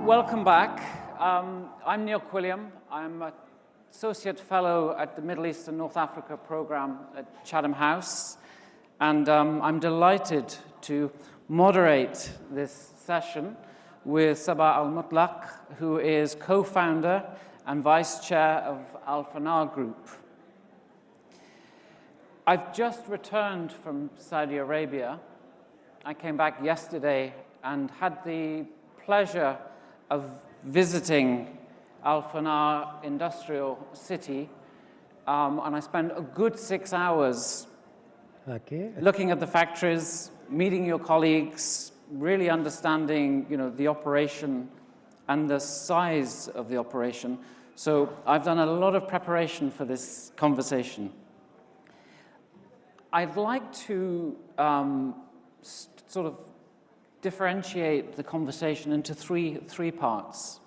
welcome back. I'm Neil Quilliam. I'm an Associate Fellow at the Middle East and North Africa Program at Chatham House. And I'm delighted to moderate this session with Sabah Al Mutlaq, who is co-founder and vice chair of Alfanar Group. I've just returned from Saudi Arabia. I came back yesterday and had the pleasure of visiting Alfanar Industrial City, and I spent a good 6 hours looking at the factories, meeting your colleagues, really understanding, the operation and the size of the operation. So I've done a lot of preparation for this conversation. I'd like to sort of differentiate the conversation into three parts.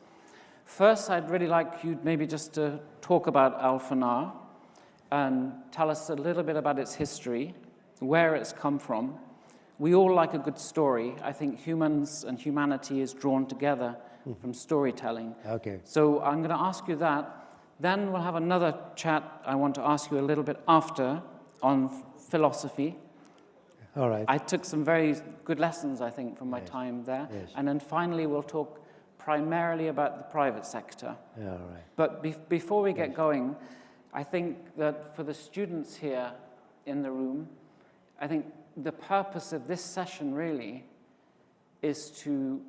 First, I'd really like you maybe just to talk about Alfanar and tell us a little bit about its history, where it's come from. We all like a good story. I think humans and humanity is drawn together from storytelling. Okay. So I'm going to ask you that. Then we'll have another chat I want to ask you a little bit after on philosophy. All right. I took some very good lessons, I think, from my time there. Yes. And then finally, we'll talk primarily about the private sector. Yeah, all right. But before we get going, I think that for the students here in the room, I think the purpose of this session really is to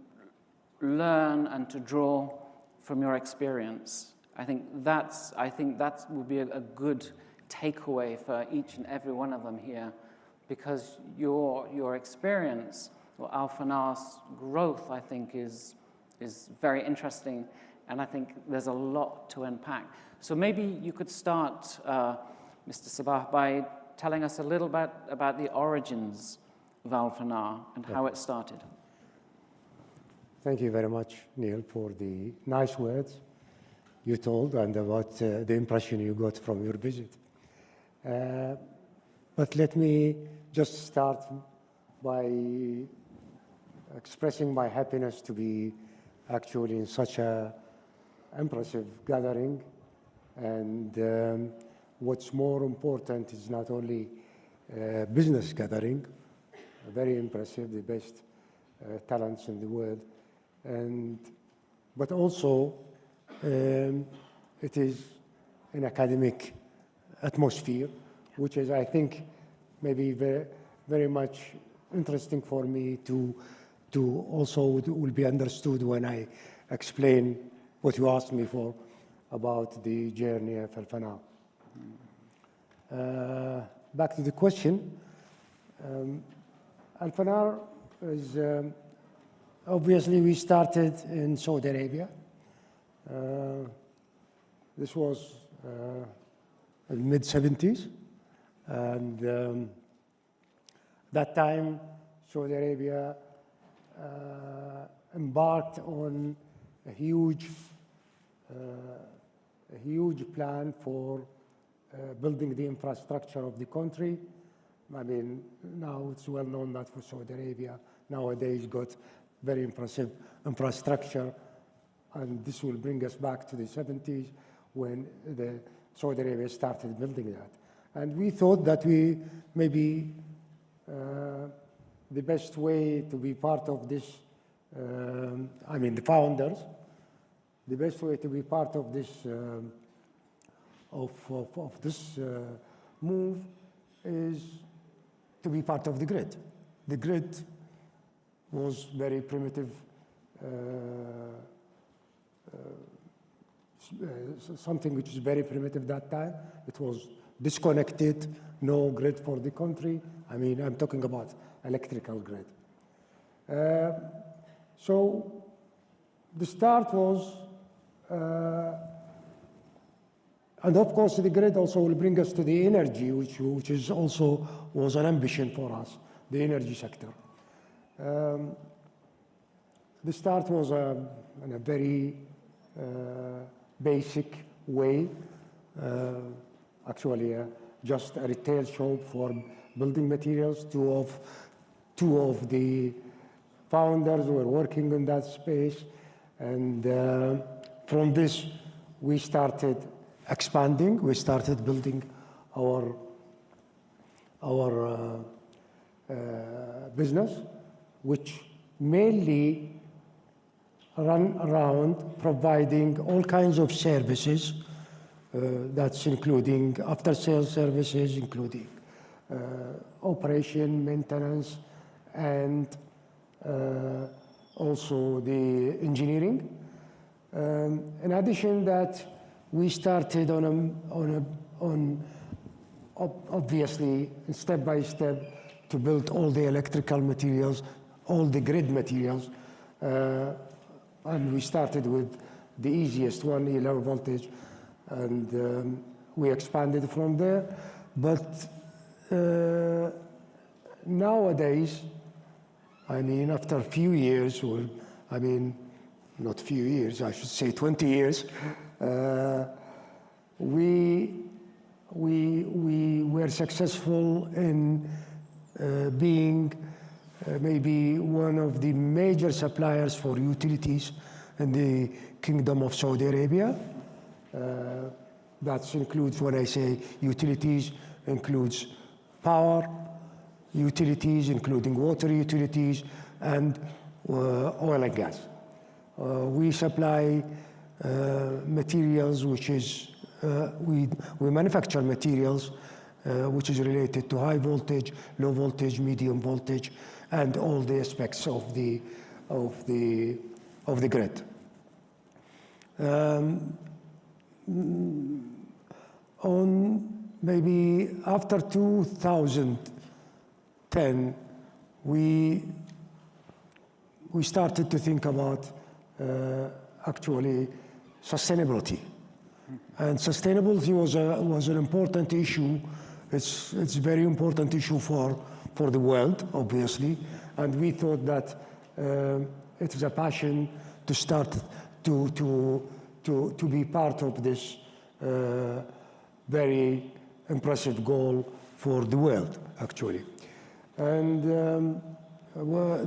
learn and to draw from your experience. I think that will be a good takeaway for each and every one of them here, because your experience, or Alfanar's growth, I think is very interesting, and I think there's a lot to unpack. So maybe you could start, Mr. Sabah, by telling us a little bit about the origins of Alfanar and how it started. Thank you very much, Neil, for the nice words you told and about the impression you got from your visit. But let me just start by expressing my happiness to be actually in such an impressive gathering. And what's more important is not only a business gathering, very impressive, the best talents in the world, but also it is an academic atmosphere, which is, I think, maybe very, very much interesting for me to also will be understood when I explain what you asked me for about the journey of Alfanar. Back to the question, Alfanar is, obviously we started in Saudi Arabia. This was in the mid-70s. And that time, Saudi Arabia embarked on a huge plan for building the infrastructure of the country. I mean, now it's well known that for Saudi Arabia nowadays got very impressive infrastructure, and this will bring us back to the 70s when Saudi Arabia started building that. And we thought that we maybe the best way to be part of this, the founders, the best way to be part of this move is to be part of the grid. The grid was very primitive, something which is very primitive that time. It was disconnected, no grid for the country. I mean, I'm talking about electrical grid. So the start was, and of course the grid also will bring us to the energy, which is also was an ambition for us, the energy sector. The start was in a very basic way. Actually, just a retail shop for building materials. Two of the founders were working in that space, And from this, we started expanding. We started building our business, which mainly run around providing all kinds of services. That's including after-sales services, including operation, maintenance, and also the engineering. In addition, that we started obviously step by step to build all the electrical materials, all the grid materials, and we started with the easiest one, low voltage, and we expanded from there. But nowadays, I mean, after a few years, or I mean, not few years, I should say 20 years, we were successful in being maybe one of the major suppliers for utilities in the Kingdom of Saudi Arabia. That includes, when I say utilities, includes power utilities, including water utilities, and oil and gas. We supply materials, which is, we manufacture materials which is related to high voltage, low voltage, medium voltage, and all the aspects of the grid. On maybe after 2010, we started to think about actually sustainability. And sustainability was an important issue. It's a very important issue for the world, obviously. And we thought that it was a passion to start to be part of this very impressive goal for the world, actually. And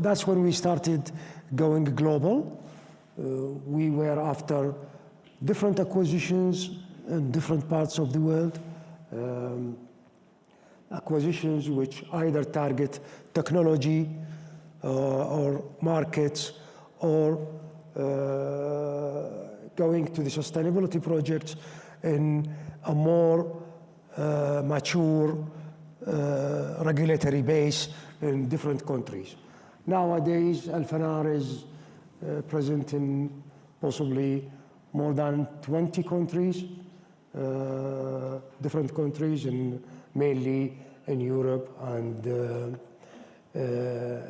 that's when we started going global. We were after different acquisitions in different parts of the world. Acquisitions which either target technology or markets, or going to the sustainability projects in a more mature regulatory base in different countries. Nowadays, Alfanar is present in possibly more than 20 countries, different countries, and mainly in Europe and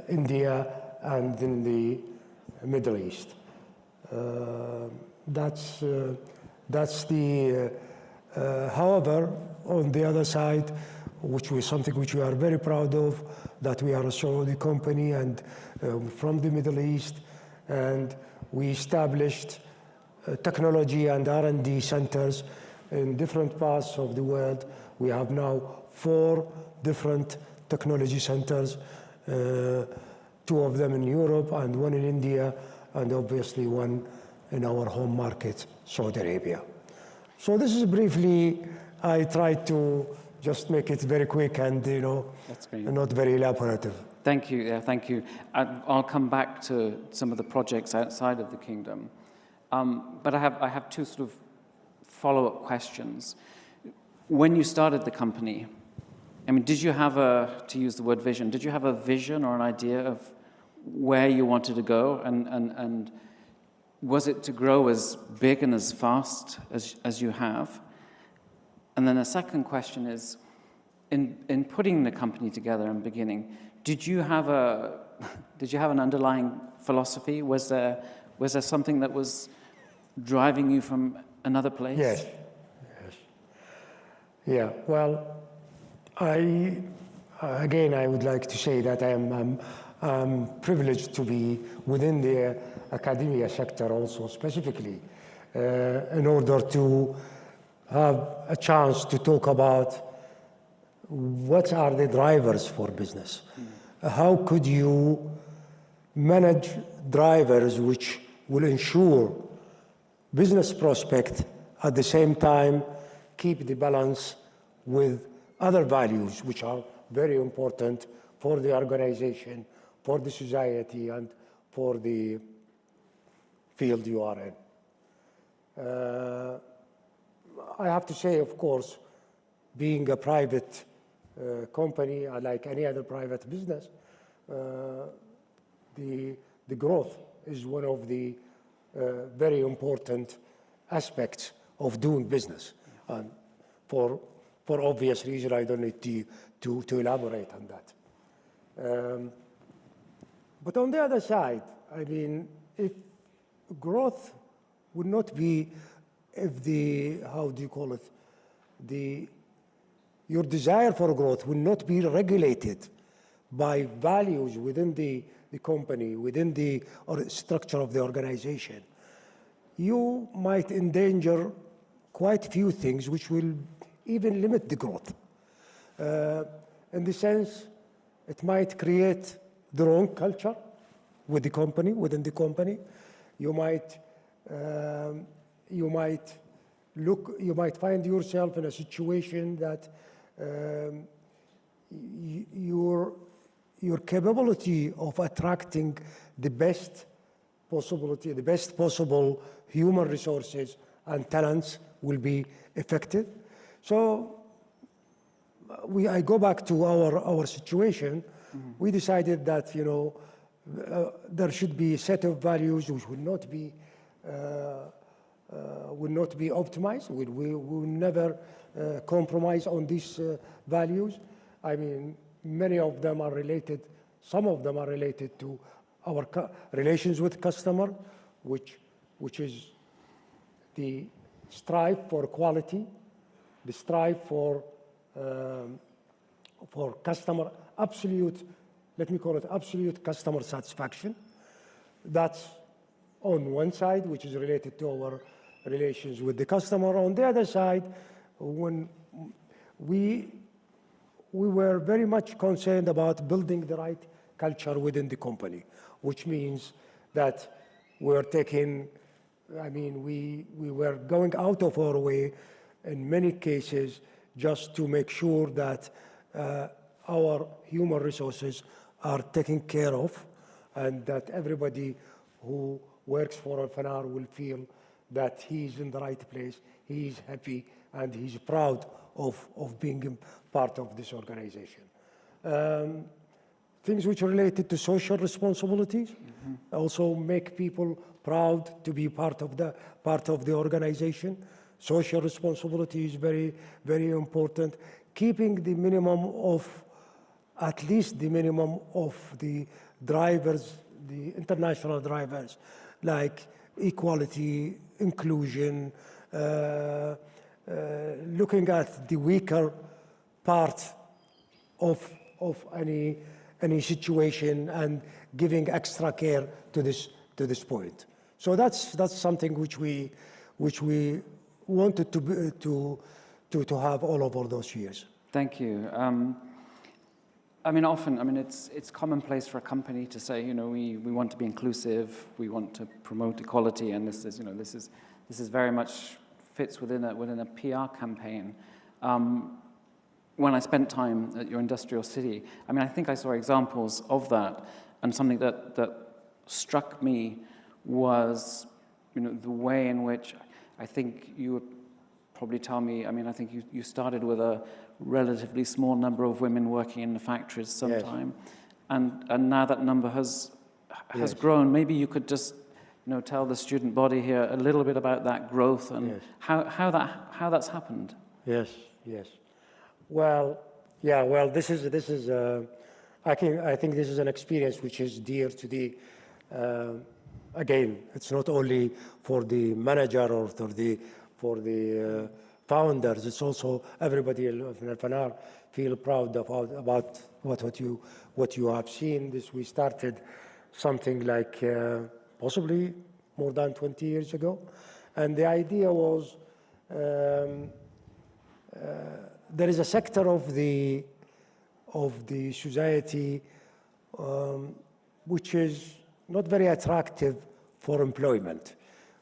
India and in the Middle East. That's the. However, on the other side, which was something which we are very proud of, that we are a Saudi company and from the Middle East, and we established technology and R&D centers in different parts of the world. We have now 4 different technology centers, 2 of them in Europe and 1 in India, and obviously 1 in our home market, Saudi Arabia. So this is briefly, I tried to just make it very quick and, you know, not very elaborative. Thank you, yeah, thank you. I'll come back to some of the projects outside of the kingdom. But I have 2 sort of follow-up questions. When you started the company, I mean, did you have to use the word vision, did you have a vision or an idea of where you wanted to go? And was it to grow as big and as fast as you have? And then a second question is, in putting the company together in the beginning, did you have an underlying philosophy? Was there something that was driving you from another place? Yes. Yeah, well, I would like to say that I'm privileged to be within the academia sector also, specifically, in order to have a chance to talk about what are the drivers for business. How could you manage drivers which will ensure business prospect, at the same time keep the balance with other values which are very important for the organization, for the society, and for the field you are in. I have to say, of course, being a private company, like any other private business, the growth is one of the very important aspects of doing business. And for obvious reason, I don't need to elaborate on that. But on the other side, I mean, if growth would not be, if the, how do you call it, your desire for growth will not be regulated by values within the company, within the structure of the organization, you might endanger quite few things which will even limit the growth. In the sense, it might create the wrong culture with the company, within the company. You might find yourself in a situation that your capability of attracting the best possible human resources and talents will be affected. So I go back to our situation. Mm-hmm. We decided that there should be a set of values which would not be optimized. We will never compromise on these values. I mean, many of them are related. Some of them are related to our relations with customer, which is the strive for quality, the strive for customer absolute, let me call it absolute customer satisfaction. That's on one side, which is related to our relations with the customer. On the other side, when we were very much concerned about building the right culture within the company, which means that we're taking, I mean, we were going out of our way in many cases just to make sure that our human resources are taken care of, and that everybody who works for Alfanar will feel that he's in the right place, he's happy, and he's proud of being part of this organization. Things which are related to social responsibilities also make people proud to be part of the organization. Social responsibility is very, very important. Keeping the minimum of, at least the minimum of the drivers, the international drivers, like equality, inclusion, looking at the weaker part of any situation and giving extra care to this point. So that's something which we wanted to have all over those years. Thank you. I mean, often, I mean, it's commonplace for a company to say, we want to be inclusive, we want to promote equality, and this is very much fits within a PR campaign. When I spent time at your industrial city, I mean, I think I saw examples of that, and something that struck me was, the way in which I think you would probably tell me, I mean, I think you started with a relatively small number of women working in the factories sometime, yes. and now that number has yes. grown. Maybe you could just tell the student body here a little bit about that growth and yes. how that's happened. Yes. Well, yeah. Well, this is. I think this is an experience which is dear to the. Again, it's not only for the manager or for the founders. It's also everybody in Alfanar feel proud about what you have seen. We started something like possibly more than 20 years ago, and the idea was there is a sector of the society which is not very attractive for employment,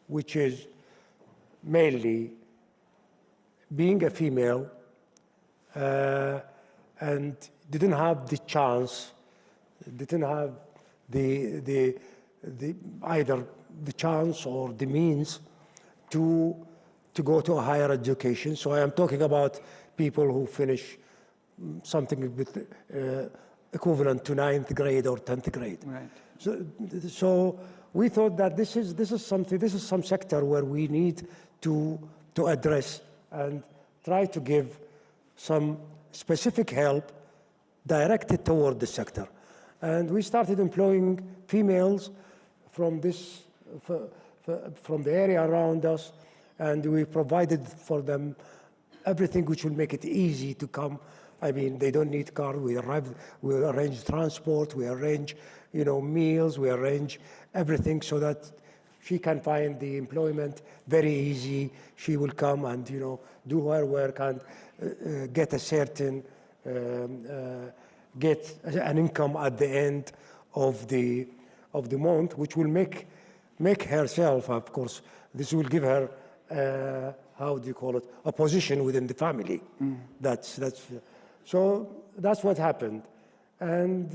which is mainly being a female and didn't have the chance, didn't have either the chance or the means to go to a higher education. So I am talking about people who finish something with equivalent to 9th grade or 10th grade. Right. So we thought that this is some sector where we need to address and try to give some specific help directed toward the sector. And we started employing females from the area around us, and we provided for them everything which will make it easy to come. I mean, they don't need car. We arrange transport, we arrange, meals, we arrange everything so that she can find the employment very easy. She will come and, do her work and get a certain, get an income at the end of the month, which will make herself, of course, this will give her, how do you call it, a position within the family. So that's what happened. And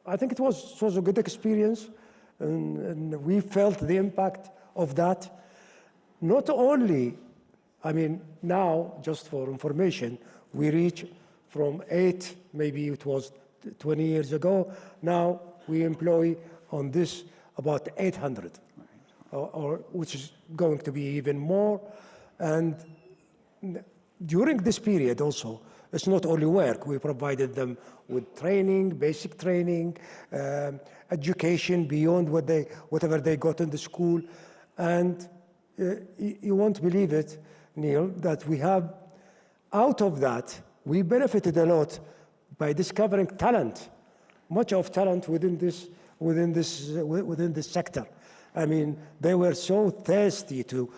I think it was a good experience, and we felt the impact of that. Not only, I mean, now, just for information, we reach from 8, maybe it was 20 years ago, now we employ on this about 800, or which is going to be even more. And during this period also, it's not only work. We provided them with training, basic training, education beyond whatever they got in the school. And you won't believe it, Neil, that we have, out of that, we benefited a lot by discovering talent, much of talent within this sector. I mean, they were so thirsty to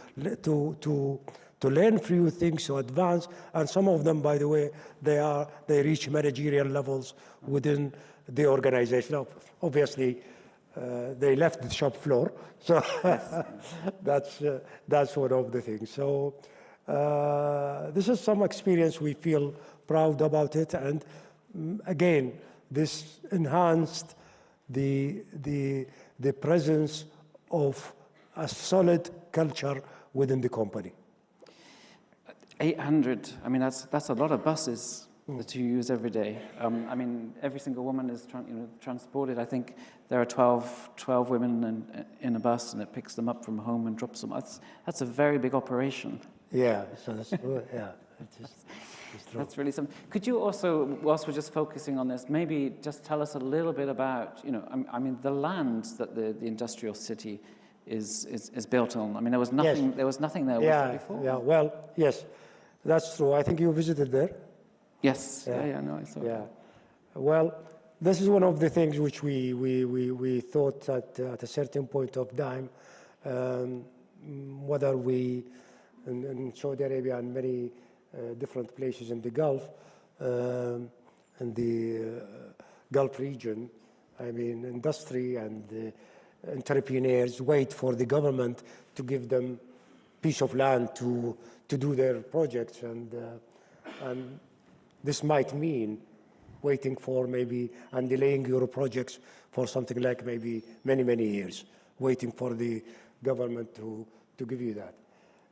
learn few things, to advance, and some of them, by the way, they reach managerial levels within the organization. Obviously, they left the shop floor, so that's one of the things. So this is some experience. We feel proud about it, and again, this enhanced the presence of a solid culture within the company. 800, I mean, that's a lot of buses that you use every day. I mean, every single woman is transported. I think there are 12 women in a bus, and it picks them up from home and drops them. That's a very big operation. Yeah, so that's, yeah. That's really something. Could you also, whilst we're just focusing on this, maybe just tell us a little bit about, I mean, the land that the industrial city is built on. I mean, there was nothing. Yes. There was nothing there, was there before? Yeah. Well, yes, that's true. I think you visited there. Yes. Yeah. No, I saw. Yeah. Well, this is one of the things which we thought at a certain point of time, whether we in Saudi Arabia and many different places in the Gulf, in the Gulf region, I mean, industry and entrepreneurs wait for the government to give them piece of land to do their projects, and this might mean waiting for maybe and delaying your projects for something like maybe many years, waiting for the government to give you that.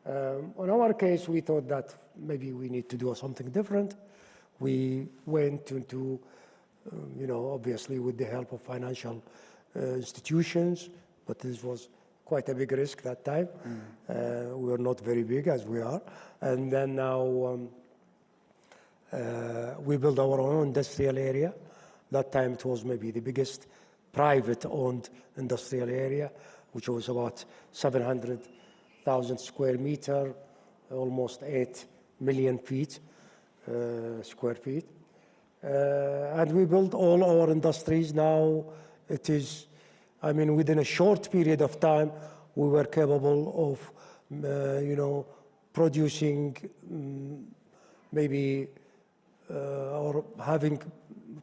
In our case, we thought that maybe we need to do something different. We went into, obviously with the help of financial institutions, but this was quite a big risk that time. We were not very big as we are. And then now we built our own industrial area. That time it was maybe the biggest private-owned industrial area, which was about 700,000 square meter, almost 8 million square feet. And we built all our industries. Now it is, I mean, within a short period of time, we were capable of, producing maybe or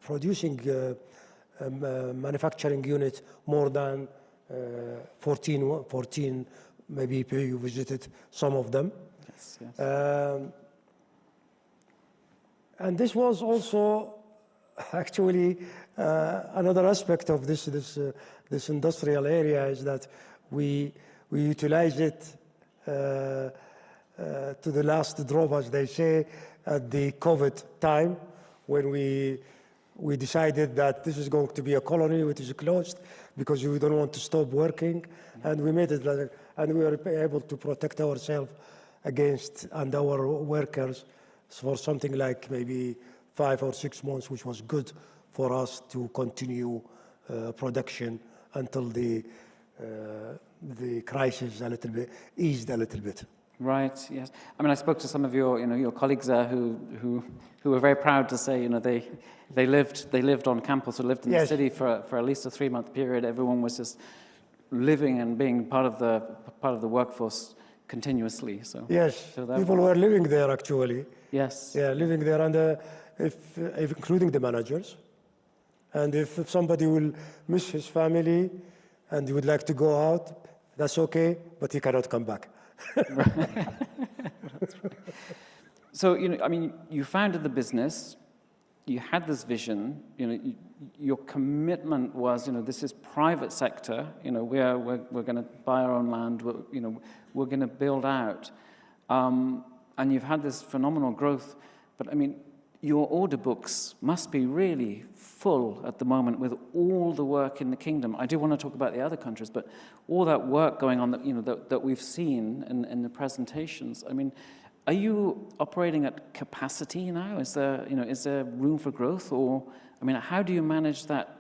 producing manufacturing units more than 14 maybe you visited some of them. Yes, yes. And this was also actually another aspect of this industrial area is that we utilize it to the last drop, as they say, at the COVID time, when we decided that this is going to be a colony which is closed because we don't want to stop working, and we made it like, and we were able to protect ourselves against and our workers for something like maybe 5 or 6 months, which was good for us to continue production until the crisis eased a little bit. Right. Yes. I mean, I spoke to some of your colleagues there who were very proud to say, they lived on campus or lived in the city for at least a 3-month period. Everyone was just living and being part of the workforce continuously. So yes, people were living there actually. Yes. Yeah, living there, and if including the managers. And if somebody will miss his family and would like to go out, that's okay, but he cannot come back. So, I mean, you founded the business, you had this vision, your commitment was, this is private sector, we're going to buy our own land, we're going to build out. And you've had this phenomenal growth, but I mean, your order books must be really full at the moment with all the work in the kingdom. I do want to talk about the other countries, but all that work going on that we've seen in the presentations. I mean, are you operating at capacity now? Is there room for growth, or I mean, how do you manage that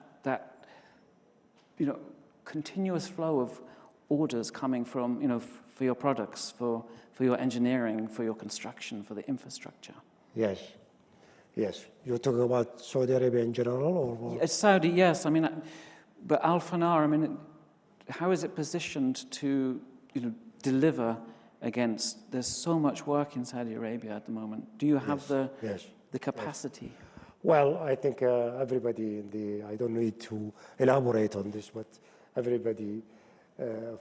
continuous flow of orders coming from for your products, for your engineering, for your construction, for the infrastructure? Yes, you're talking about Saudi Arabia in general, or what? Saudi, yes. I mean, but Alfanar, I mean, how is it positioned to deliver against? There's so much work in Saudi Arabia at the moment. Do you have the capacity? Yes. Well, I think everybody I don't need to elaborate on this, but everybody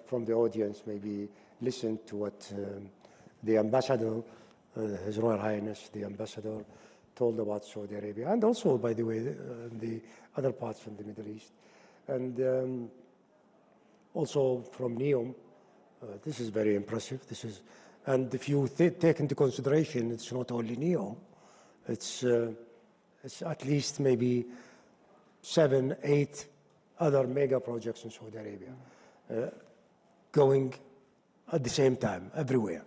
from the audience maybe listen to what the ambassador, His Royal Highness, the ambassador, told about Saudi Arabia, and also, by the way, the other parts of the Middle East. And also from NEOM, this is very impressive. And if you take into consideration, it's not only NEOM, it's at least maybe 7, 8 other mega projects in Saudi Arabia going at the same time, everywhere.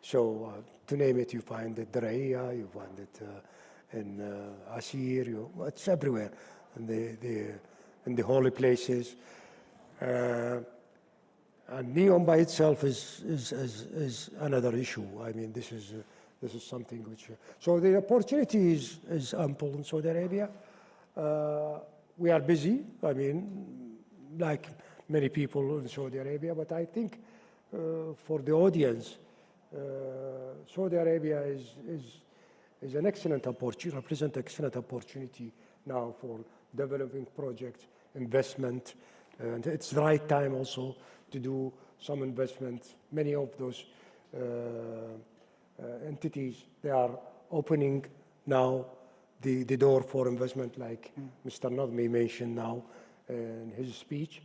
So to name it, you find it Diriyah, you find it in Asir, it's everywhere, in the holy places. And NEOM by itself is another issue. I mean, this is something which. So the opportunity is ample in Saudi Arabia. We are busy. I mean, like many people in Saudi Arabia, but I think for the audience, Saudi Arabia is an excellent opportunity, represents excellent opportunity now for developing projects, investment, and it's the right time also to do some investment. Many of those entities, they are opening now the door for investment, like Mr. Nadmi mentioned now in his speech.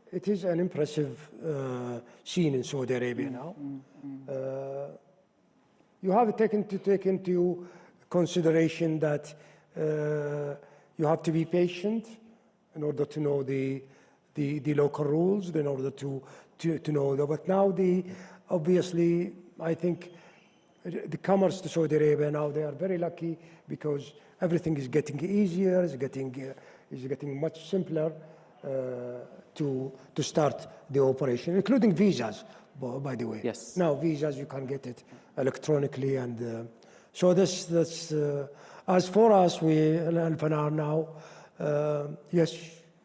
It is an impressive scene in Saudi Arabia now. You have to take into consideration that you have to be patient in order to know the local rules, in order to know that. But now obviously, I think the comers to Saudi Arabia now, they are very lucky because everything is getting easier, is getting much simpler to start the operation, including visas, by the way. Yes. Now visas, you can get it electronically, and so that's as for us, we Alfanar now. Yes,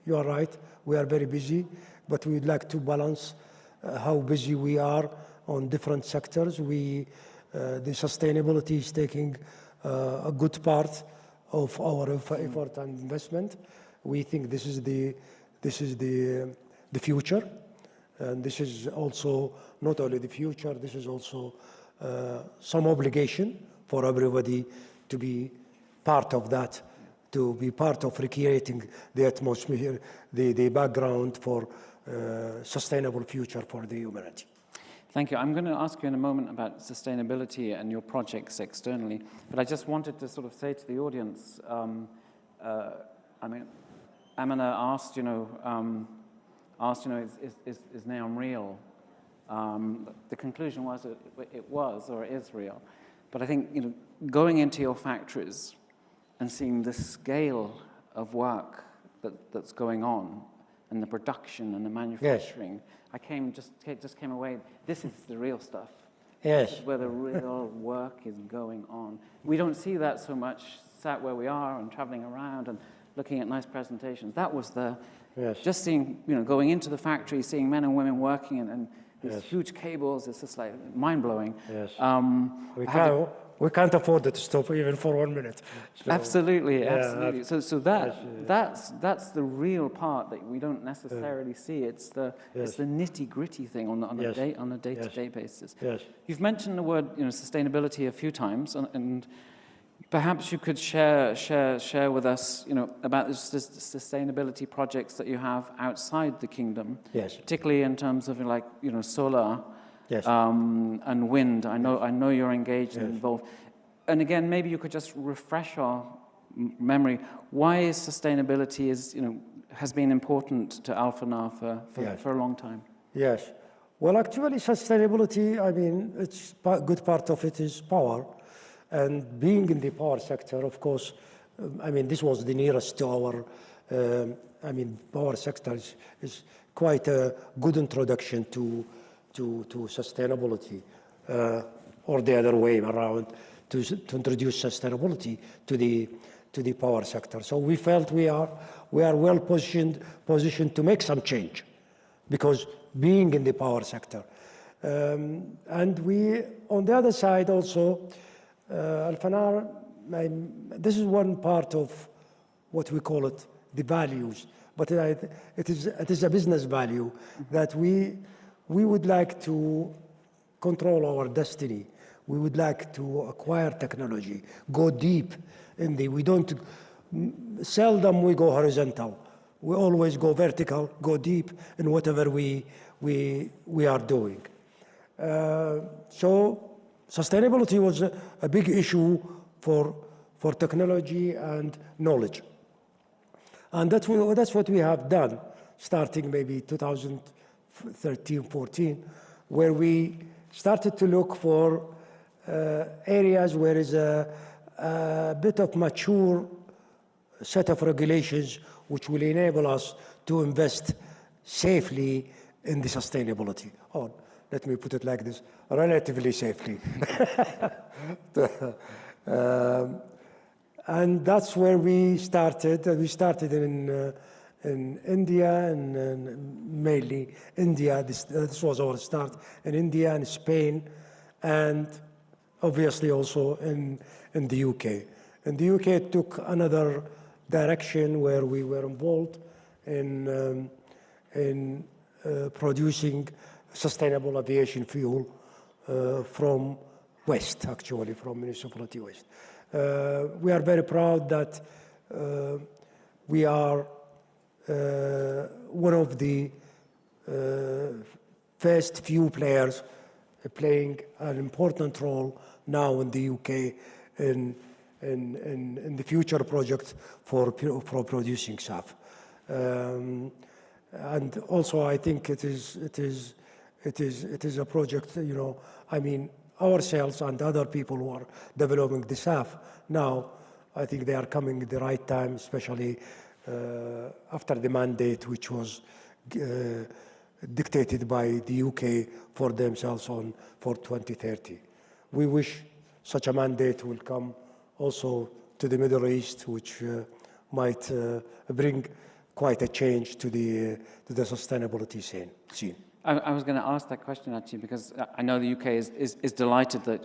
you are right. We are very busy, but we'd like to balance how busy we are on different sectors. The sustainability is taking a good part of our effort and investment. We think this is the future, and this is also not only the future. This is also some obligation for everybody to be part of that, to be part of recreating the atmosphere, the background for sustainable future for the humanity. Thank you. I'm going to ask you in a moment about sustainability and your projects externally, but I just wanted to sort of say to the audience, I mean, Amina asked, is NEOM real? The conclusion was it was or it is real. But I think, going into your factories and seeing the scale of work that's going on and the production and the manufacturing, yes. I just came away, this is the real stuff. Yes. This is where the real work is going on. We don't see that so much sat where we are and traveling around and looking at nice presentations. That was yes. Just seeing, going into the factory, seeing men and women working and these yes. huge cables, it's just like mind-blowing. Yes. We can't afford it to stop even for 1 minute. So, absolutely. So that's the real part that we don't necessarily see. It's the nitty-gritty thing on a day-to-day basis. Yes. You've mentioned the word sustainability a few times, and perhaps you could share with us about the sustainability projects that you have outside the kingdom. Yes. Particularly in terms of solar. Yes. And wind. I know you're engaged and yes. involved. And again, maybe you could just refresh our memory. Why sustainability has been important to Alfanar for a long time? Yes. Well, actually, sustainability, I mean, it's a good part of it is power. And being in the power sector, of course, I mean, this was the nearest to our, power sector is quite a good introduction to sustainability, or the other way around, to introduce sustainability to the power sector. So we felt we are well positioned to make some change, because being in the power sector, and we on the other side also, Alfanar, this is one part of what we call it the values, but it is a business value that we would like to control our destiny. We would like to acquire technology, go deep in seldom we go horizontal. We always go vertical, go deep in whatever we are doing. So sustainability was a big issue for technology and knowledge. And that's what we have done, starting maybe 2013, 14, where we started to look for areas where is a bit of mature set of regulations which will enable us to invest safely in the sustainability. Or let me put it like this, relatively safely. And that's where we started. We started in India, and mainly India. This was our start in India and Spain, and obviously also in the UK. In the UK, it took another direction where we were involved in producing sustainable aviation fuel from waste, actually, from municipality waste. We are very proud that we are one of the first few players playing an important role now in the UK in the future project for producing SAF. And also, I think it is a project. I mean, ourselves and other people who are developing the SAF now, I think they are coming at the right time, especially after the mandate which was dictated by the UK for themselves for 2030. We wish such a mandate will come also to the Middle East, which might bring quite a change to the sustainability scene. I was going to ask that question actually, because I know the UK is delighted that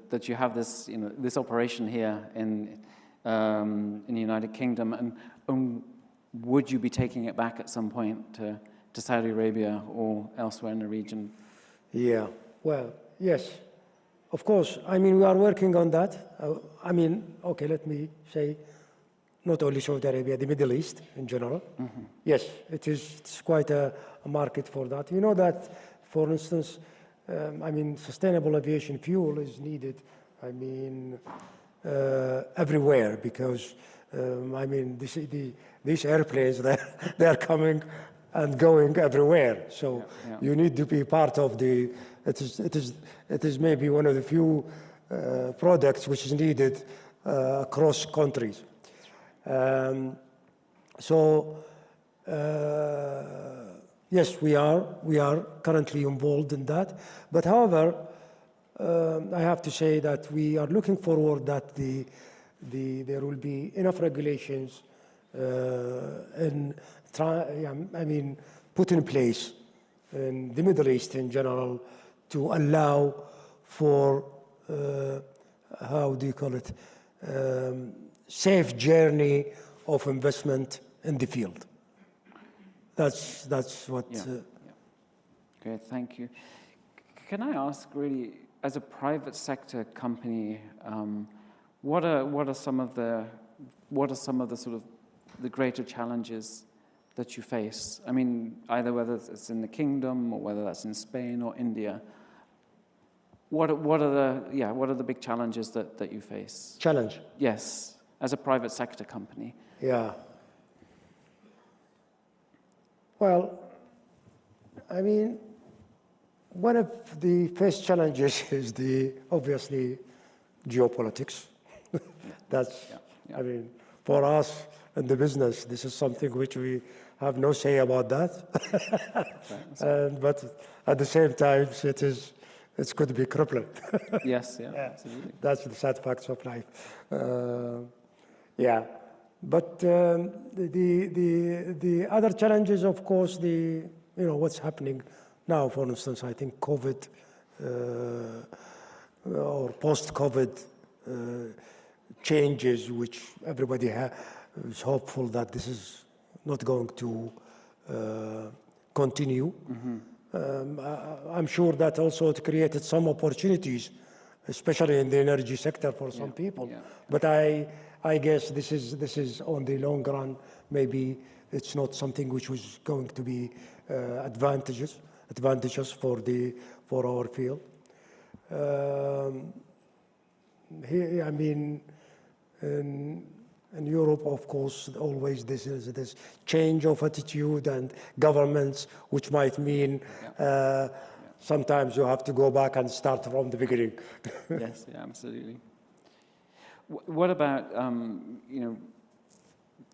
that you have this this operation here in the United Kingdom, and would you be taking it back at some point to Saudi Arabia or elsewhere in the region? Yeah, well, yes, of course. I mean, we are working on that. I mean, okay, let me say, not only Saudi Arabia, the Middle East in general. Mm-hmm. Yes, it's quite a market for that. You know that, for instance, I mean, sustainable aviation fuel is needed, I mean, everywhere because, I mean, these airplanes, they are coming and going everywhere. So you need to be part of the, it is maybe one of the few products which is needed across countries. Yes, we are currently involved in that. But however, I have to say that we are looking forward that there will be enough regulations put in place in the Middle East in general to allow for, how do you call it, safe journey of investment in the field. That's what. Okay, thank you. Can I ask, really, as a private sector company, what are some of the sort of the greater challenges that you face? I mean, either whether it's in the kingdom or whether that's in Spain or India. What are the big challenges that you face? Challenge? Yes, as a private sector company. Yeah. Well, I mean, one of the first challenges is obviously geopolitics. That's, I mean, for us in the business, this is something which we have no say about that. But at the same time, it's going to be crippling. Yes, absolutely. That's the sad facts of life. But the other challenges, of course, what's happening now, for instance, I think COVID or post-COVID changes, which everybody is hopeful that this is not going to continue. Mm-hmm. I'm sure that also it created some opportunities, especially in the energy sector for some people. Yeah. But I guess this is on the long run, maybe it's not something which was going to be advantageous for our field. Here, I mean, in Europe, of course, always this change of attitude and governments, which might mean sometimes you have to go back and start from the beginning. Yes, absolutely. What about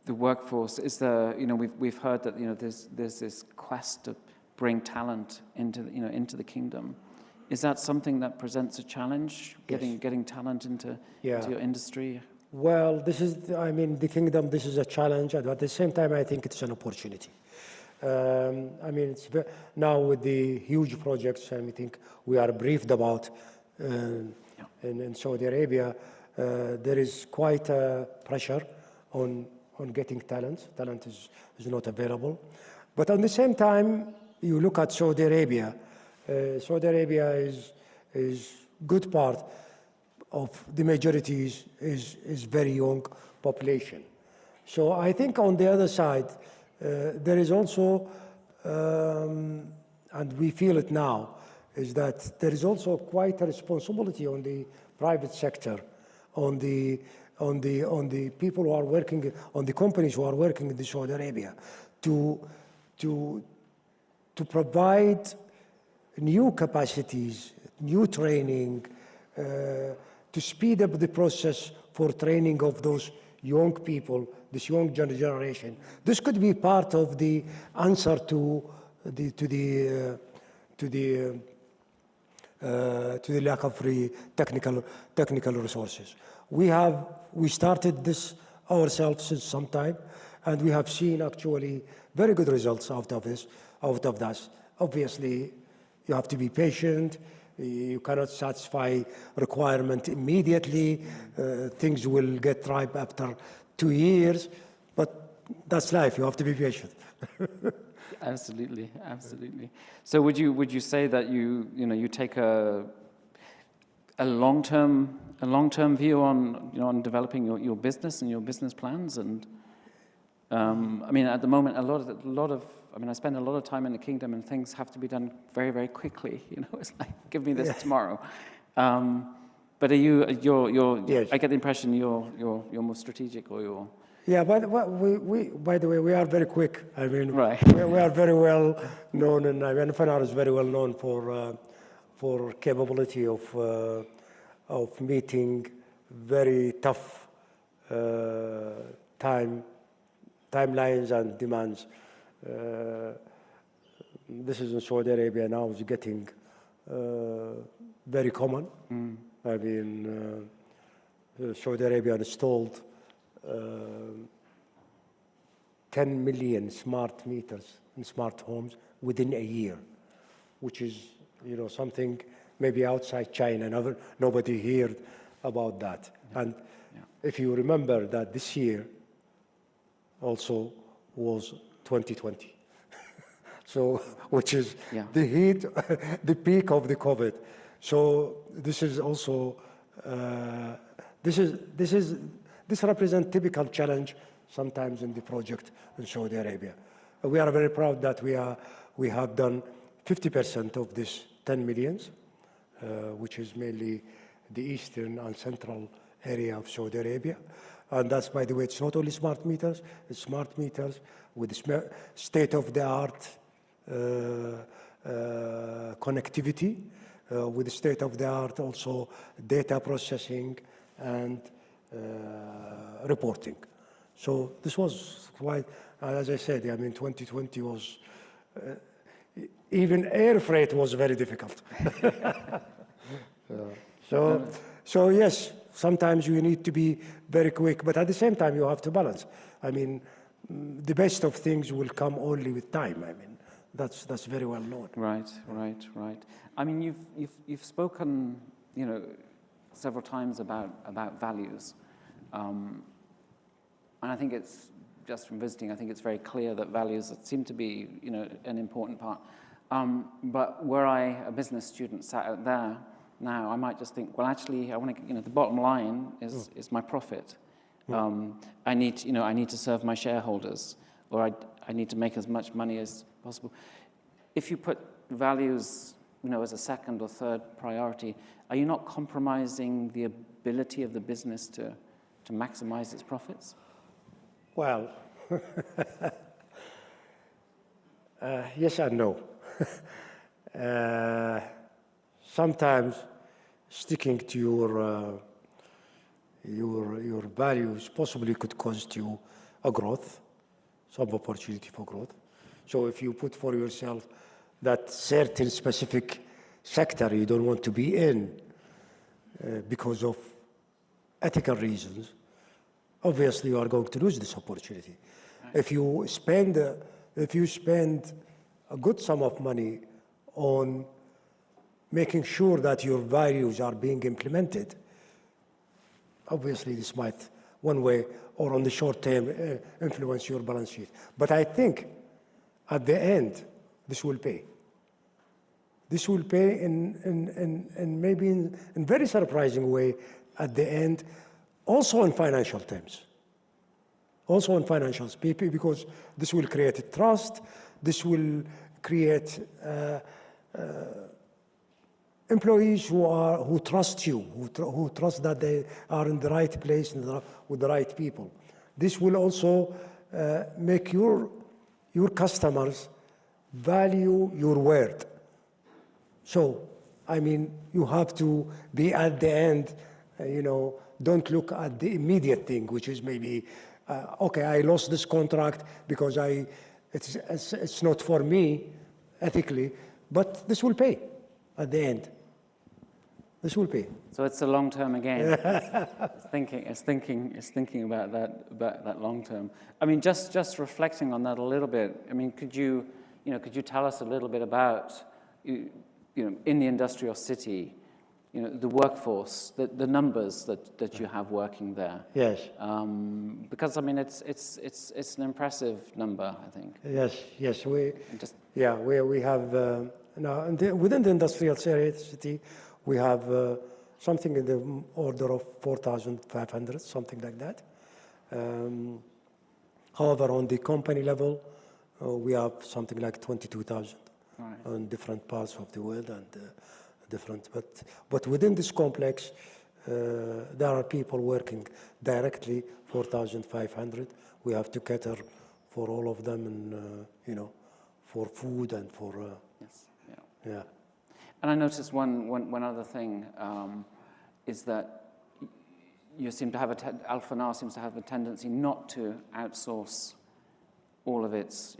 the workforce? Is there we've heard that there's this quest to bring talent into the kingdom. Is that something that presents a challenge? Getting talent into your industry? Well, the kingdom, this is a challenge, and at the same time, I think it's an opportunity. Now with the huge projects, I think we are briefed about in Saudi Arabia, there is quite a pressure on getting talent. Talent is not available. But at the same time, you look at Saudi Arabia. Saudi Arabia is good part of the majority is very young population. So I think on the other side, there is also, and we feel it now, is that there is also quite a responsibility on the private sector, on the people who are working, on the companies who are working in Saudi Arabia, to provide new capacities, new training, to speed up the process for training of those young people, this young generation. This could be part of the answer to the lack of free technical resources. We started this ourselves since some time, and we have seen actually very good results out of that. Obviously, you have to be patient. You cannot satisfy requirement immediately. Things will get ripe after 2 years, but that's life. You have to be patient. Absolutely, absolutely. So would you say that you take a long-term view on on developing your business and your business plans? And I mean, at the moment, I spend a lot of time in the kingdom, and things have to be done very, very quickly. It's like, give me this tomorrow. But you're Yes. I get the impression you're more strategic, or you're. Yeah, but by the way, we are very quick. I mean, Right. we are very well known, and Alfanar is very well known for capability of meeting very tough timelines and demands. This is in Saudi Arabia now. It's getting very common. I mean, Saudi Arabia installed 10 million smart meters in smart homes within a year, which is, something maybe outside China. Nobody heard about that. Yeah. And if you remember that this year also was 2020. So, which is the heat, the peak of the COVID. So this is also, this represents typical challenge sometimes in the project in Saudi Arabia. We are very proud that we have done 50% of this 10 millions, which is mainly the eastern and central area of Saudi Arabia. And that's, by the way, it's not only smart meters, it's smart meters with state-of-the-art connectivity, with state-of-the-art also data processing and reporting. So this was quite, as I said, 2020 was, even air freight was very difficult. So yes, sometimes you need to be very quick, but at the same time you have to balance. I mean, the best of things will come only with time. I mean, that's very well known. Right. I mean, you've spoken, several times about values, and I think it's just from visiting. I think it's very clear that values seem to be, an important part. But were I a business student sat out there now, I might just think, well, actually, I want to, the bottom line is my profit. I need to serve my shareholders, or I need to make as much money as possible. If you put values, as a second or third priority, are you not compromising the ability of the business to maximize its profits? Well, yes and no. Sometimes sticking to your values possibly could cost you a growth, some opportunity for growth. So if you put for yourself that certain specific sector you don't want to be in because of ethical reasons, obviously you are going to lose this opportunity. Right. If you spend a good sum of money on making sure that your values are being implemented, obviously this might, one way or on the short term, influence your balance sheet. But I think at the end, this will pay. This will pay in maybe in very surprising way at the end, also in financial terms. Also in financials, because this will create trust, this will create employees who trust you, who trust that they are in the right place and with the right people. This will also make your customers value your word. So, I mean, you have to be at the end, don't look at the immediate thing, which is maybe, okay, I lost this contract because it's not for me ethically, but this will pay at the end. This will pay. So it's a long term again. It's thinking about that long term. I mean, just reflecting on that a little bit. I mean, could you tell us a little bit about, in the industrial city, the workforce, the numbers that you have working there. Yes. Because I mean, it's an impressive number, I think. Yes. We have now within the industrial city, we have something in the order of 4,500, something like that. However, on the company level, we have something like 22,000 on different parts of the world and different. But within this complex, there are people working directly, 4,500. We have to cater for all of them, and for food and for. Yes. Yeah. And I noticed one other thing is that you seem to have Alfanar seems to have a tendency not to outsource all of its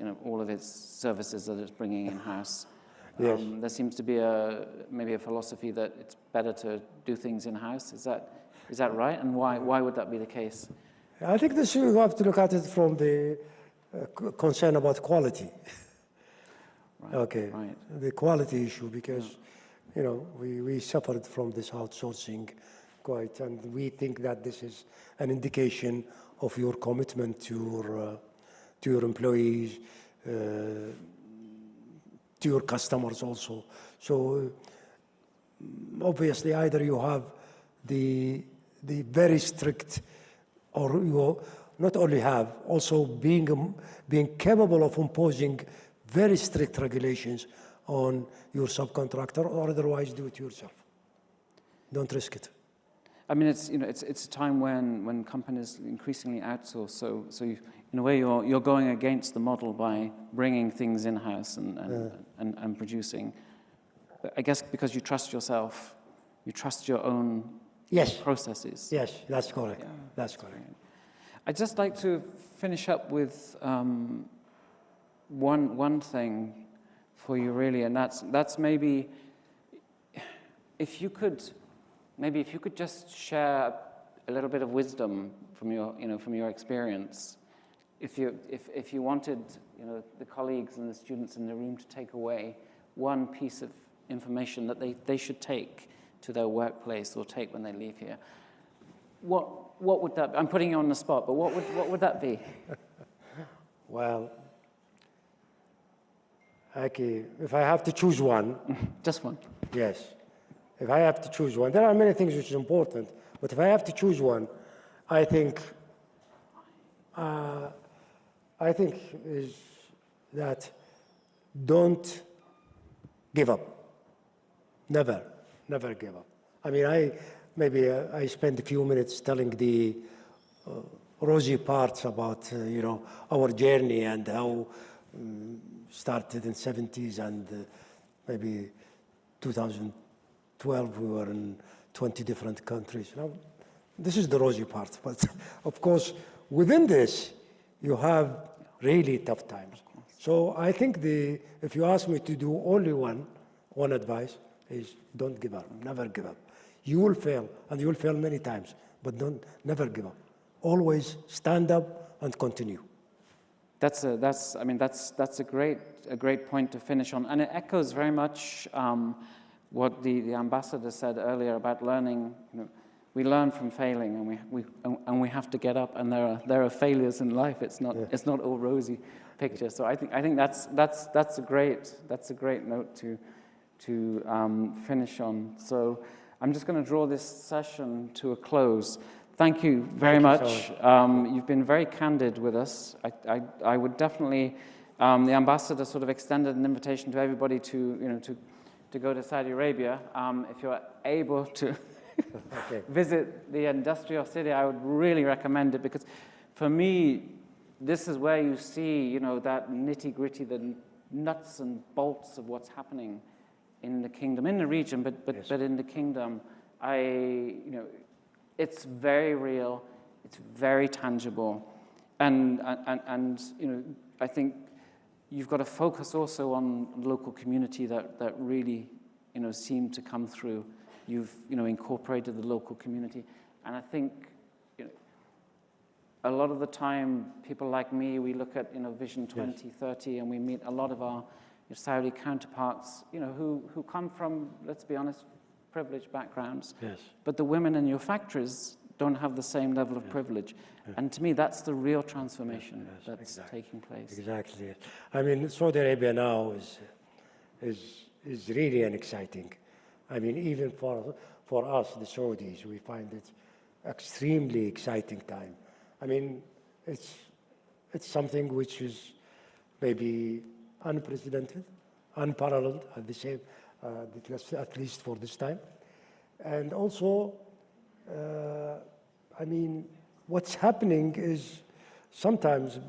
services that it's bringing in house. Yes. There seems to be maybe a philosophy that it's better to do things in house. Is that right? And why would that be the case? I think this you have to look at it from the concern about quality. Right. Okay. Right. The quality issue, because we suffered from this outsourcing quite, and we think that this is an indication of your commitment to your employees, to your customers also. So obviously, either you have the very strict, or you not only have, also being capable of imposing very strict regulations on your subcontractor, or otherwise do it yourself. Don't risk it. I mean, it's a time when companies increasingly outsource. So you, in a way, you're going against the model by bringing things in house and producing. I guess because you trust yourself, you trust your own processes. Yes, that's correct. Yeah. That's correct. I'd just like to finish up with one thing for you, really, and that's maybe if you could just share a little bit of wisdom from your experience. If you wanted the colleagues and the students in the room to take away one piece of information that they should take to their workplace or take when they leave here, what would that be? I'm putting you on the spot, but what would that be? Well, okay, if I have to choose one. Just one. Yes. If I have to choose one, there are many things which is important, but if I have to choose one, I think is that don't give up. Never give up. I mean, I spent a few minutes telling the rosy parts about our journey and how started in 70s and maybe 2012 we were in 20 different countries. Now, this is the rosy part, but of course within this you have really tough times. So I think if you ask me to do only one advice is don't give up, never give up. You will fail, and you will fail many times, but never give up. Always stand up and continue. That's a great point to finish on, and it echoes very much what the ambassador said earlier about learning. We learn from failing, and we have to get up. And there are failures in life. It's not all rosy picture. So I think that's a great note to finish on. So I'm just going to draw this session to a close. Thank you very much. You've been very candid with us. I would definitely. The ambassador sort of extended an invitation to everybody to go to Saudi Arabia. If you're able to visit the industrial city, I would really recommend it, because for me, this is where you see that nitty-gritty, the nuts and bolts of what's happening in the kingdom, in the region, but in the kingdom. It's very real, it's very tangible, and I think you've got to focus also on the local community that really seem to come through. You've incorporated the local community, and I think a lot of the time people like me, we look at Vision 2030, and we meet a lot of our Saudi counterparts who come from, let's be honest, privileged backgrounds. Yes. But the women in your factories don't have the same level of privilege. And to me, that's the real transformation that's taking place. Exactly. I mean, Saudi Arabia now is really an exciting. I mean, even for us, the Saudis, we find it extremely exciting time. I mean, it's something which is maybe unprecedented, unparalleled at the same, at least for this time. And also, I mean, what's happening is sometimes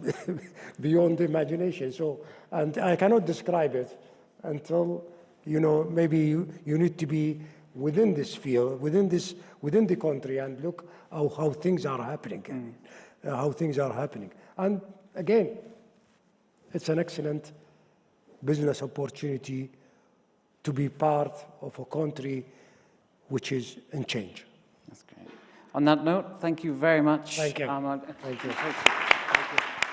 beyond imagination. So, and I cannot describe it until, you know, maybe you need to be within this field, within the country, and look how things are happening, how things are happening. And again, it's an excellent business opportunity to be part of a country which is in change. That's great. On that note, thank you very much. Thank you. Ahmad. Thank you. Thank you.